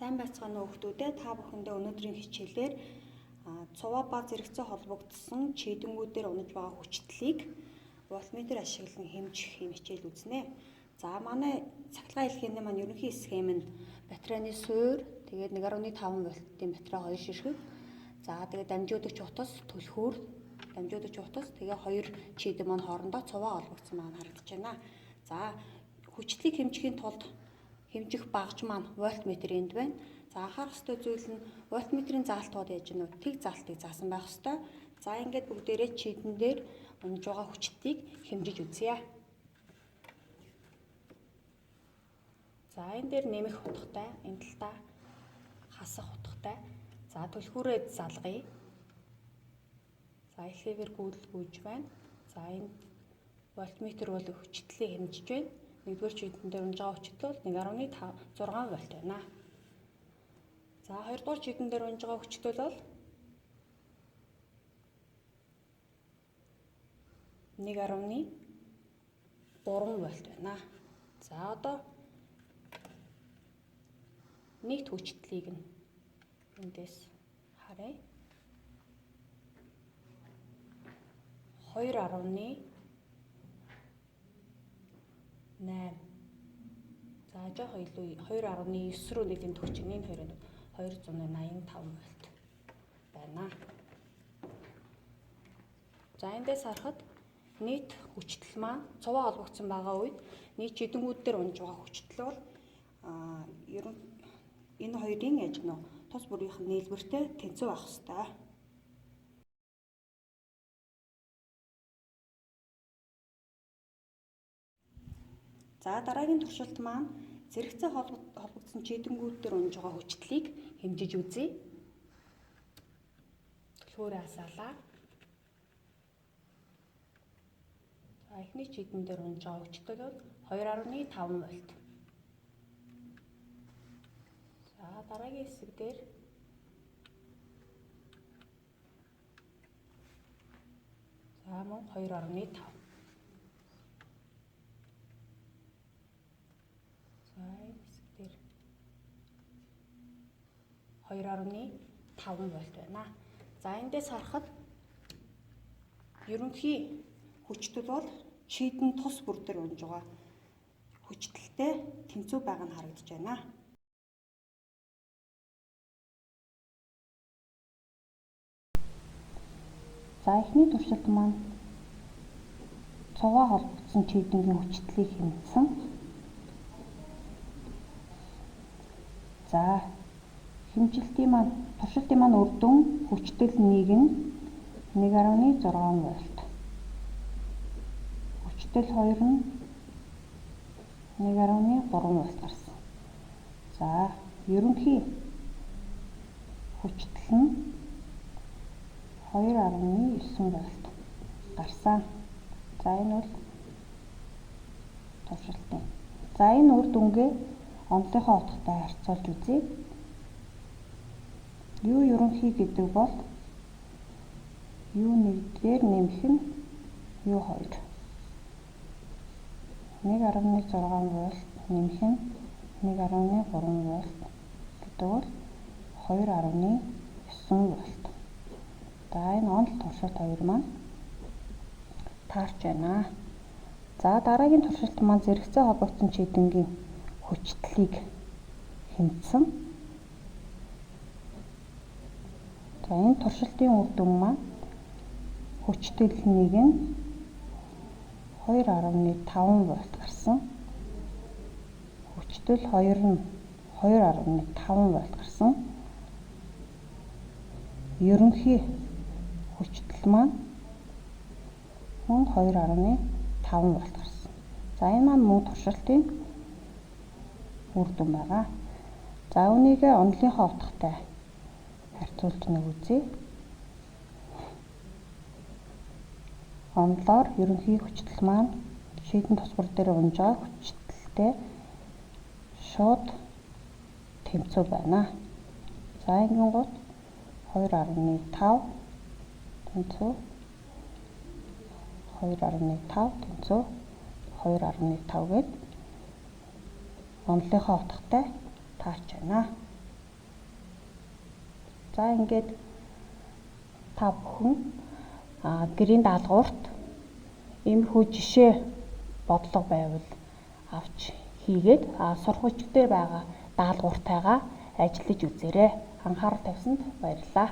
Сайн байцгаана уу хүүхдүүдээ. Та бүхэндээ өнөөдрийн хичээлээр цуваа ба зэрэгцээ холбогдсон чийдэнгүүдээр унаж байгаа хүчтлийг вольтметр ашиглан хэмжих хичээл үзнэ. За манай цахилгаан хэлхээний маань ерөнхий схем нь батарейны суур, тэгээд 1.5 вольтын батарей 2 ширхэг. За тэгээд дамжуудагч утас, түлхүүр, дамжуудагч утас, тэгээ 2 чийдэн маань хоорондоо цуваа холбогдсон маань харагдаж байна. За хүчлийг хэмжихийн тулд хэмжих багж маань вольтметр энд байна. За анхаарах ёстой зүйл нь вольтметрийн заалтууд яаж гэнэ үү? Тэг заалтыг заасан байх ёстой. За ингээд бүгдээрээ чийдэн дээр унаж байгаа хүчтийг хэмжиж үзье. За энэ дээр нэмэх утгатай, энэ талдаа хасах утгатай. За түлхүүрээ залгая. За эхлээгээр гүйдэл гүйж байна. За энэ вольтметр бол хүчтлийг хэмжиж байна. Нэгдүгээр чийдэн дээр унаж байгаа хүчтэй бол 1.6 вольт байна. За хоёрдугаар чийдэн дээр унаж байгаа хүчтэй бол 1.3 вольт байна. За одоо нийт хүчтлийг нь эндээс харъя. 2.8. За жоохон илүү 2.9 рүү нэлээд төгч энэ 285 вольт байна. За эндээс харахад нийт хүчтэл маань цуваа холбогдсон байгаа үед нийт чийдэнгүүд дээр унаж байгаа хүчтэл бол энэ хоёрын яаж гэнэ тус бүрийнх нь нийлбэртэй тэнцүү байх ёстой. За дараагийн туршилт маань зэрэгцээ холбогдсон чийдэнгүүд дээр унаж байгаа хүчлийг хэмжиж үзье. Түлхүүрээ хасаалаа. За эхний чийдэн дээр унаж байгаа хүчтэй бол 2.5 вольт. За дараагийн хэсэг дээр за мөн 2.5. За энэ хэсэг дээр 2.5 вольт байна. За эндээс харахад ерөнхий хүчтэл бол чийдэн тус бүр дээр унаж байгаа хүчтэлтэй тэнцүү байгаа нь харагдаж байна. За эхний туршилт маань цуваа холбогдсон чийдэнгийн хүчтлийг хэмжсэн. За хэмжилтийн маань туршилтын маань үр дүн хүчтэл 1 нь 1.6 вольт. Хүчтэл 2 нь 1.3 вольт гарсан. За ерөнхий хүчтэл нь 2.9 вольт гарсан. За энэ бол туршилтын. За энэ үр дүнгээ онолынхоо утгатай харьцуулж үзье. U ерөнхий гэдэг бол U1 дээр нэмэх нь U2. 1.6 вольт нэмэх нь 1.3 вольт гэдэг бол 2.9 вольт. За энэ онол туршилт хоёр маань таарч байна. За дараагийн туршилт маань зэрэгцээ холбогдсон чийдэнгийн хүчтлийг хэмжсэн. За энэ туршилтын үр дүн маань хүчтэл 1 нь 2.5 вольт гарсан. Хүчтэл 2 нь 2.5 вольт гарсан. Ерөнхий хүчтэл маань 2.5 вольт гарсан. За энэ маань мөн туршилтын үр дүн байгаа. За үүнийгээ онолынхоо утгатай харьцуулж үзье. Онолоор ерөнхий хүчтэл маань чийдэн тус бүр дээр унаж байгаа хүчтэлтэй шууд тэнцүү байна. За ингэн гут 2.5 тэнцүү 2.5 тэнцүү 2.5 гээд онолынхоо утгатай таарч байна. За ингээд та бүхэн гэрийн даалгаварт иймэрхүү жишээ бодлого байвал авч хийгээд сургуульч дээр байгаа даалгавартайгаа ажиллаж үзээрэй. Анхаарал тавьсанд баярлалаа.